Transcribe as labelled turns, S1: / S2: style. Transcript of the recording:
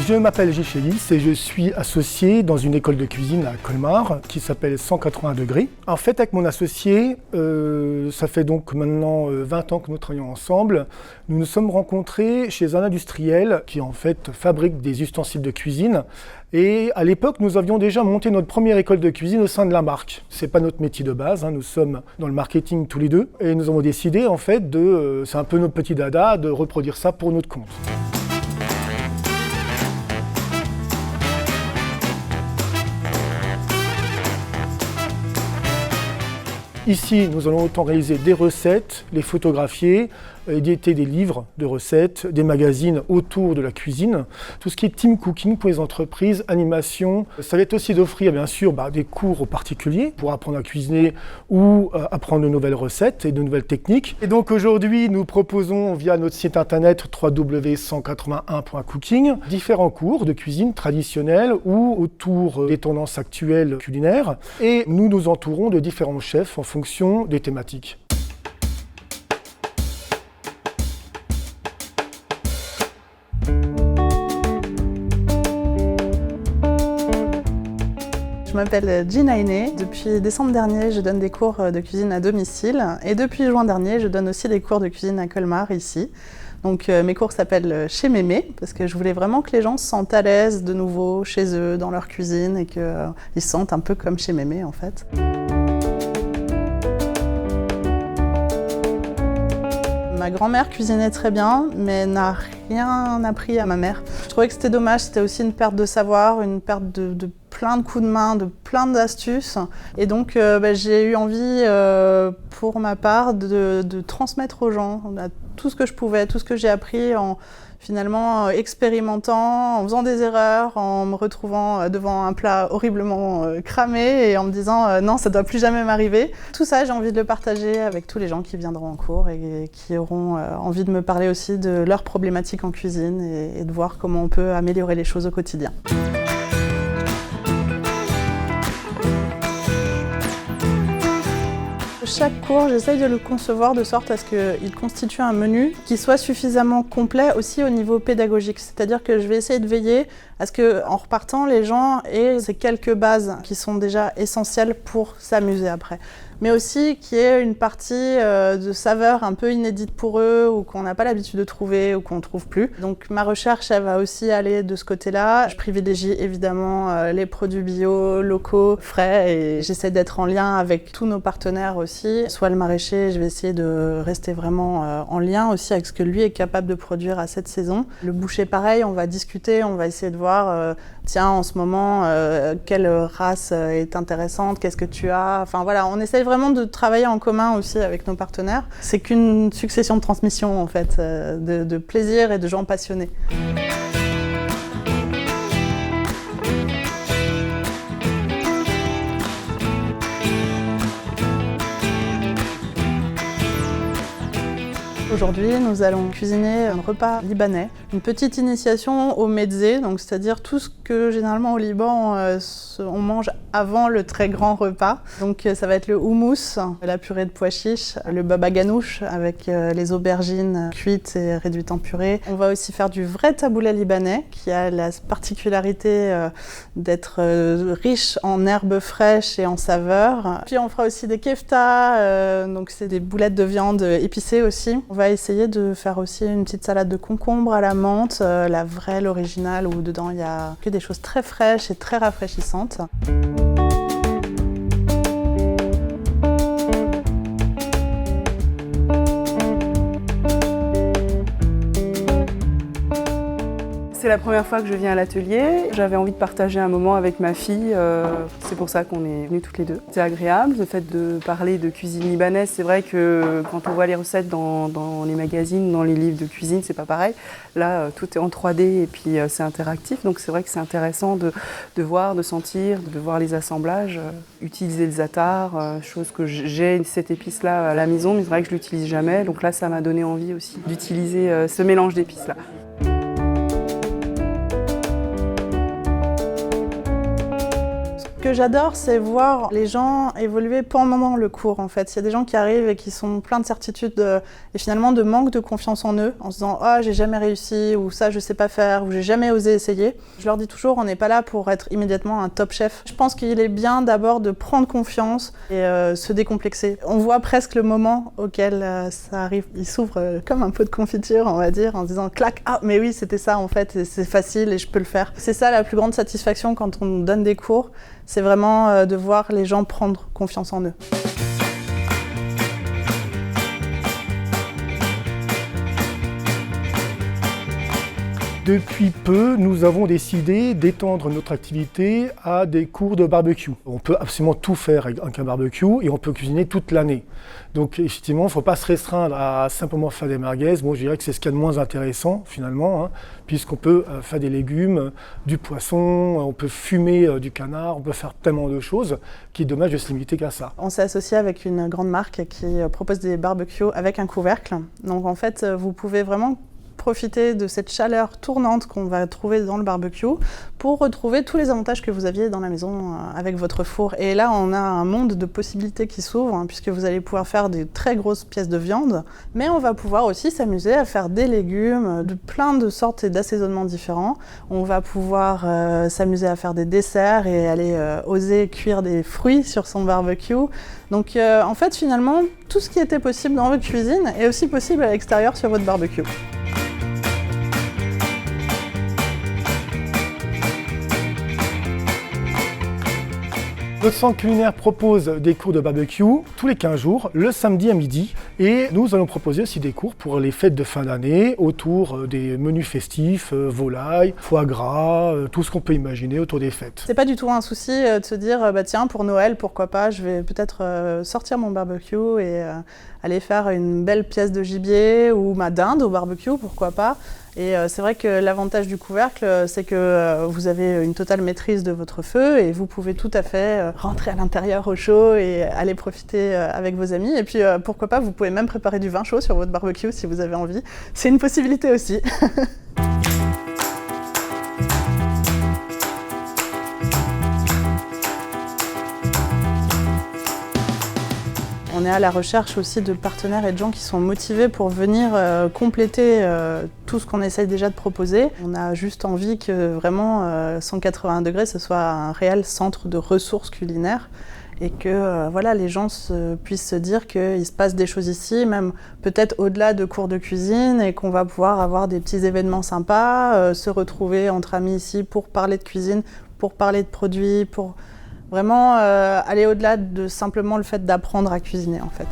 S1: Je m'appelle Gilles Chélis et je suis associé dans une école de cuisine à Colmar qui s'appelle 180 degrés. En fait, avec mon associé, ça fait donc maintenant 20 ans que nous travaillons ensemble. Nous nous sommes rencontrés chez un industriel qui en fait fabrique des ustensiles de cuisine. Et à l'époque, nous avions déjà monté notre première école de cuisine au sein de la marque. C'est pas notre métier de base, nous sommes dans le marketing tous les deux. Et nous avons décidé en fait c'est un peu notre petit dada, de reproduire ça pour notre compte. Ici, nous allons autant réaliser des recettes, les photographier, éditer des livres de recettes, des magazines autour de la cuisine. Tout ce qui est team cooking pour les entreprises, animation. Ça va être aussi d'offrir bien sûr des cours aux particuliers pour apprendre à cuisiner ou apprendre de nouvelles recettes et de nouvelles techniques. Et donc aujourd'hui, nous proposons via notre site internet www.181.cooking différents cours de cuisine traditionnelle ou autour des tendances actuelles culinaires. Et nous nous entourons de différents chefs en fonction des thématiques.
S2: Je m'appelle Gina Ainé. Depuis décembre dernier, je donne des cours de cuisine à domicile. Et depuis juin dernier, je donne aussi des cours de cuisine à Colmar, ici. Donc mes cours s'appellent Chez Mémé, parce que je voulais vraiment que les gens se sentent à l'aise de nouveau chez eux, dans leur cuisine, et qu'ils se sentent un peu comme chez Mémé, en fait. Ma grand-mère cuisinait très bien, mais n'a rien appris à ma mère. Je trouvais que c'était dommage, c'était aussi une perte de savoir, une perte de plein de coups de main, de plein d'astuces. Et donc j'ai eu envie, pour ma part, de transmettre aux gens tout ce que je pouvais, tout ce que j'ai appris en finalement expérimentant, en faisant des erreurs, en me retrouvant devant un plat horriblement cramé et en me disant non, ça ne doit plus jamais m'arriver. Tout ça, j'ai envie de le partager avec tous les gens qui viendront en cours et qui auront envie de me parler aussi de leurs problématiques en cuisine et de voir comment on peut améliorer les choses au quotidien. Chaque cours, j'essaye de le concevoir de sorte à ce qu'il constitue un menu qui soit suffisamment complet aussi au niveau pédagogique. C'est-à-dire que je vais essayer de veiller à ce qu'en repartant, les gens aient ces quelques bases qui sont déjà essentielles pour s'amuser après. Mais aussi qu'il y ait une partie de saveurs un peu inédite pour eux ou qu'on n'a pas l'habitude de trouver ou qu'on ne trouve plus. Donc ma recherche, elle va aussi aller de ce côté-là. Je privilégie évidemment les produits bio, locaux, frais et j'essaie d'être en lien avec tous nos partenaires aussi. Soit le maraîcher, je vais essayer de rester vraiment en lien aussi avec ce que lui est capable de produire à cette saison. Le boucher, pareil, on va discuter, on va essayer de voir tiens, en ce moment, quelle race est intéressante, qu'est-ce que tu as. Enfin voilà, on essaye vraiment de travailler en commun aussi avec nos partenaires. C'est qu'une succession de transmissions en fait, de plaisir et de gens passionnés. Aujourd'hui, nous allons cuisiner un repas libanais, une petite initiation au mezzé, donc c'est-à-dire tout ce que généralement au Liban on mange avant le très grand repas. Donc ça va être le houmous, la purée de pois chiches, le baba ganoush avec les aubergines cuites et réduites en purée. On va aussi faire du vrai taboulet libanais qui a la particularité d'être riche en herbes fraîches et en saveurs. Puis on fera aussi des kefta, donc c'est des boulettes de viande épicées aussi. On va essayer de faire aussi une petite salade de concombre à la menthe, la vraie, l'originale, où dedans il y a que des choses très fraîches et très rafraîchissantes.
S3: C'est la première fois que je viens à l'atelier. J'avais envie de partager un moment avec ma fille. C'est pour ça qu'on est venus toutes les deux. C'est agréable, le fait de parler de cuisine libanaise. C'est vrai que quand on voit les recettes dans les magazines, dans les livres de cuisine, c'est pas pareil. Là, tout est en 3D et puis c'est interactif. Donc c'est vrai que c'est intéressant de voir, de sentir, de voir les assemblages. Utiliser le za'atar, chose que j'ai cette épice-là à la maison, mais c'est vrai que je l'utilise jamais. Donc là, ça m'a donné envie aussi d'utiliser ce mélange d'épices-là.
S2: que j'adore, c'est voir les gens évoluer pendant le cours, en fait. Il y a des gens qui arrivent et qui sont pleins de certitudes et finalement de manque de confiance en eux, en se disant « Ah, j'ai jamais réussi » ou « Ça, je sais pas faire » ou « J'ai jamais osé essayer ». Je leur dis toujours, on n'est pas là pour être immédiatement un top chef. Je pense qu'il est bien d'abord de prendre confiance et se décomplexer. On voit presque le moment auquel ça arrive. Il s'ouvre comme un pot de confiture, on va dire, en se disant « Clac, ah, mais oui, c'était ça en fait, et c'est facile et je peux le faire ». C'est ça la plus grande satisfaction quand on donne des cours, c'est vraiment de voir les gens prendre confiance en eux.
S1: Depuis peu, nous avons décidé d'étendre notre activité à des cours de barbecue. On peut absolument tout faire avec un barbecue et on peut cuisiner toute l'année. Donc effectivement, il ne faut pas se restreindre à simplement faire des merguez. Bon, je dirais que c'est ce qu'il y a de moins intéressant finalement, puisqu'on peut faire des légumes, du poisson, on peut fumer du canard, on peut faire tellement de choses qu'il est dommage de se limiter qu'à ça.
S2: On s'est associé avec une grande marque qui propose des barbecues avec un couvercle. Donc en fait, vous pouvez vraiment profiter de cette chaleur tournante qu'on va trouver dans le barbecue pour retrouver tous les avantages que vous aviez dans la maison avec votre four. Et là, on a un monde de possibilités qui s'ouvre, puisque vous allez pouvoir faire des très grosses pièces de viande, mais on va pouvoir aussi s'amuser à faire des légumes de plein de sortes et d'assaisonnements différents. On va pouvoir s'amuser à faire des desserts et aller oser cuire des fruits sur son barbecue. Donc en fait, finalement, tout ce qui était possible dans votre cuisine est aussi possible à l'extérieur sur votre barbecue.
S1: Notre centre culinaire propose des cours de barbecue tous les 15 jours, le samedi à midi. Et nous allons proposer aussi des cours pour les fêtes de fin d'année, autour des menus festifs, volaille, foie gras, tout ce qu'on peut imaginer autour des fêtes.
S2: C'est pas du tout un souci de se dire, bah tiens, pour Noël, pourquoi pas, je vais peut-être sortir mon barbecue et aller faire une belle pièce de gibier ou ma dinde au barbecue, pourquoi pas. Et c'est vrai que l'avantage du couvercle, c'est que vous avez une totale maîtrise de votre feu et vous pouvez tout à fait rentrer à l'intérieur au chaud et aller profiter avec vos amis. Et puis pourquoi pas, vous pouvez même préparer du vin chaud sur votre barbecue si vous avez envie. C'est une possibilité aussi. On est à la recherche aussi de partenaires et de gens qui sont motivés pour venir compléter tout ce qu'on essaye déjà de proposer. On a juste envie que vraiment 180 degrés, ce soit un réel centre de ressources culinaires et que voilà, les gens puissent se dire qu'il se passe des choses ici, même peut-être au-delà de cours de cuisine, et qu'on va pouvoir avoir des petits événements sympas, se retrouver entre amis ici pour parler de cuisine, pour parler de produits, pour vraiment aller au-delà de simplement le fait d'apprendre à cuisiner en fait.